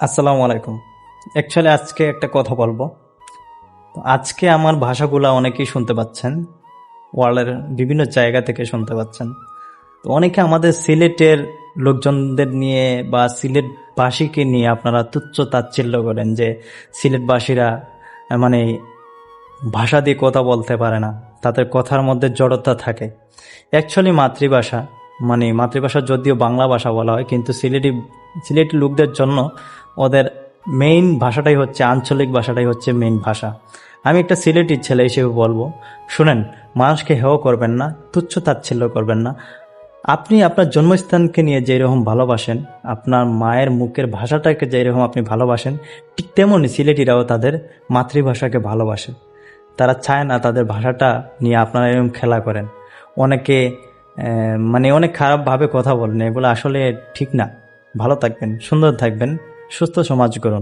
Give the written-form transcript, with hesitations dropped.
আসসালামু আলাইকুম। অ্যাকচুয়ালি আজকে একটা কথা বলবো। তো আজকে আমার ভাষাগুলা অনেকেই শুনতে পাচ্ছেন, ওয়ার্ল্ডের বিভিন্ন জায়গা থেকে শুনতে পাচ্ছেন। তো অনেকে আমাদের সিলেটের লোকজনদের নিয়ে বা সিলেটবাসীকে নিয়ে আপনারা তুচ্ছ তাচ্ছিল্য করেন যে সিলেটবাসীরা মানে ভাষা দিয়ে কথা বলতে পারে না, তাদের কথার মধ্যে জড়তা থাকে। অ্যাকচুয়ালি মাতৃভাষা মাতৃভাষা যদিও বাংলা ভাষা বলা হয়, কিন্তু সিলেটি লোকদের জন্য ওদের মেইন ভাষাটাই হচ্ছে, আঞ্চলিক ভাষাটাই হচ্ছে মেইন ভাষা। আমি একটা সিলেটি ছেলে হিসেবে বলবো, শুনেন, মানুষকে হেয় করবেন না, তুচ্ছ তাচ্ছিল্য করবেন না। আপনি আপনার জন্মস্থানকে নিয়ে যেরকম ভালোবাসেন, আপনার মায়ের মুখের ভাষাটাকে যেরকম আপনি ভালোবাসেন, ঠিক তেমনই সিলেটিরাও তাদের মাতৃভাষাকে ভালোবাসে। তারা চায় না তাদের ভাষাটা নিয়ে আপনারা এরকম খেলা করেন। অনেকে অনেক খারাপভাবে কথা বলেন, এগুলো আসলে ঠিক না। ভালো থাকবেন, সুন্দর থাকবেন, সুস্থ সমাজ গড়ুন।